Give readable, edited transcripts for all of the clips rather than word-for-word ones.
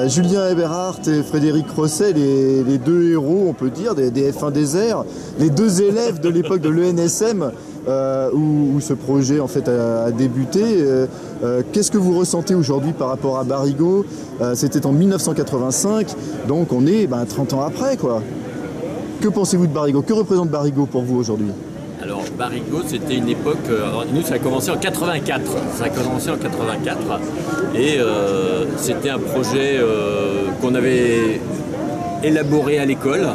Julien Eberhardt et Frédéric Rosset, les deux héros, on peut dire, des F1 Désert, les deux élèves de l'époque de l'ENSM, où ce projet en fait a débuté. Qu'est-ce que vous ressentez aujourd'hui par rapport à Barrigo? C'était en 1985, donc on est 30 ans après, quoi. Que pensez-vous de Barrigo? Que représente Barrigo pour vous aujourd'hui? Alors Barrigo, c'était une époque, nous ça a commencé en 84, et c'était un projet qu'on avait élaboré à l'école.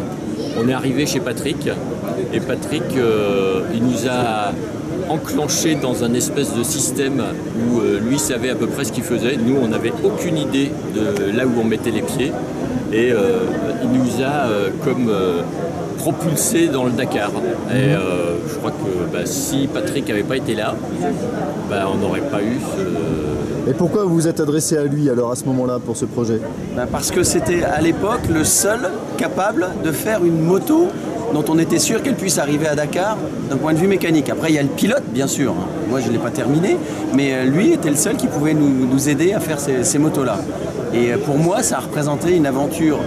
On est arrivé chez Patrick, et Patrick, il nous a enclenché dans un espèce de système où lui savait à peu près ce qu'il faisait. Nous, on n'avait aucune idée de là où on mettait les pieds, et il nous a propulsé dans le Dakar. Et je crois que si Patrick n'avait pas été là, on n'aurait pas eu ce... Et pourquoi vous vous êtes adressé à lui alors à ce moment-là pour ce projet? Parce que c'était à l'époque le seul capable de faire une moto dont on était sûr qu'elle puisse arriver à Dakar d'un point de vue mécanique. Après il y a le pilote bien sûr, moi je ne l'ai pas terminé, mais lui était le seul qui pouvait nous aider à faire ces motos-là. Et pour moi ça a représenté une aventure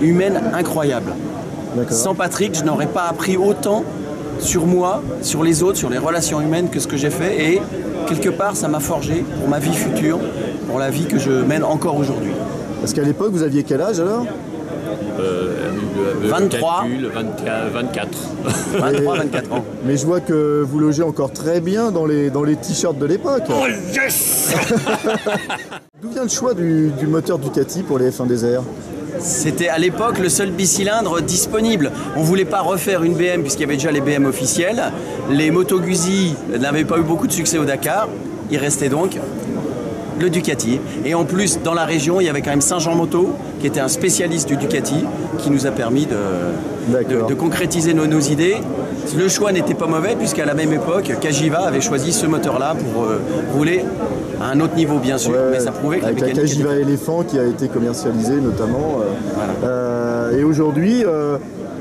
humaine incroyable. Sans Patrick, je n'aurais pas appris autant sur moi, sur les autres, sur les relations humaines que ce que j'ai fait. Et quelque part, ça m'a forgé pour ma vie future, pour la vie que je mène encore aujourd'hui. Parce qu'à l'époque, vous aviez quel âge alors 23. 24. 23-24 ans. Mais je vois que vous logez encore très bien dans les t-shirts de l'époque. Oh yes. D'où vient le choix du moteur Ducati pour les F1 Désert? C'était à l'époque le seul bicylindre disponible. On ne voulait pas refaire une BM puisqu'il y avait déjà les BM officielles. Les Moto Guzzi n'avaient pas eu beaucoup de succès au Dakar. Il restait donc le Ducati. Et en plus, dans la région, il y avait quand même Saint-Jean Moto, qui était un spécialiste du Ducati, qui nous a permis de concrétiser nos idées. Le choix n'était pas mauvais, puisqu'à la même époque, Cagiva avait choisi ce moteur-là pour rouler à un autre niveau, bien sûr, mais ça prouvait que la mécanique... Avec la Cagiva Éléphant qui a été commercialisée notamment. Et aujourd'hui,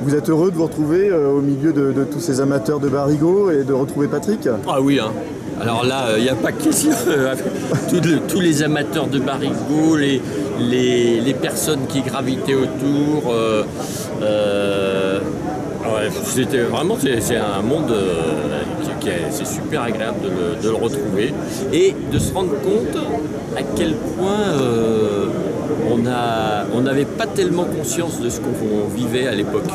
vous êtes heureux de vous retrouver au milieu de tous ces amateurs de Barrigo et de retrouver Patrick? Ah oui, hein. Alors là, il n'y a pas que question. Tous les amateurs de Barrigo, les personnes qui gravitaient autour, c'était vraiment, c'est un monde c'est super agréable de le retrouver et de se rendre compte à quel point on n'avait pas tellement conscience de ce qu'on vivait à l'époque.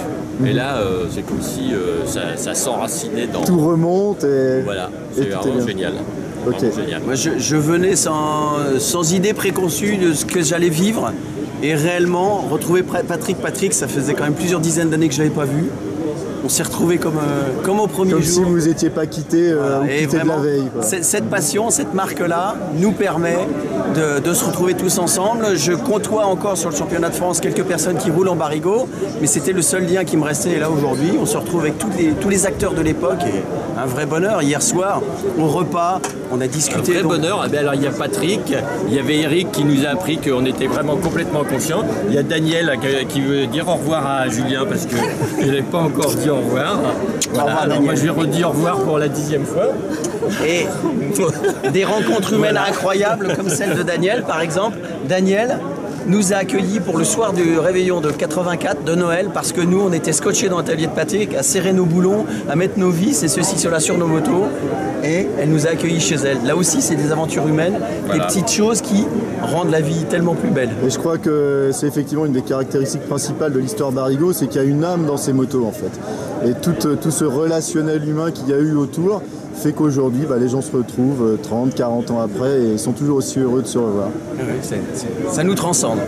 Et là, c'est comme si ça s'enracinait dans... Tout remonte et... Voilà, c'est vraiment génial. Okay. Génial. Moi, je venais sans idée préconçue de ce que j'allais vivre. Et réellement, retrouver Patrick, ça faisait quand même plusieurs dizaines d'années que je ne l'avais pas vu. On s'est retrouvés comme au premier jour. Comme si vous n'étiez pas quitté de la veille. Quoi. Cette passion, cette marque-là, nous permet de se retrouver tous ensemble. Je côtoie encore sur le championnat de France quelques personnes qui roulent en Barrigo, mais c'était le seul lien qui me restait. Et là, aujourd'hui, on se retrouve avec tous les acteurs de l'époque. Et un vrai bonheur. Hier soir, au repas, on a discuté. Un vrai bonheur. Alors, il y a Patrick, il y avait Eric qui nous a appris qu'on était vraiment complètement confiants. Il y a Daniel qui veut dire au revoir à Julien parce qu'il n'avait pas encore dit au revoir. Voilà. Alors moi je lui redis au revoir pour la 10e fois. Et des rencontres humaines incroyables comme celle de Daniel par exemple. Daniel nous a accueillis pour le soir du réveillon de 84 de Noël parce que nous on était scotchés dans l'atelier de Patrick à serrer nos boulons, à mettre nos vis et ceci cela sur nos motos, et elle nous a accueillis chez elle. Là aussi c'est des aventures humaines, des petites choses qui rendent la vie tellement plus belle. Et je crois que c'est effectivement une des caractéristiques principales de l'histoire Barrigo, c'est qu'il y a une âme dans ces motos en fait. Et tout ce relationnel humain qu'il y a eu autour fait qu'aujourd'hui les gens se retrouvent 30, 40 ans après et sont toujours aussi heureux de se revoir. Oui, ça nous transcende.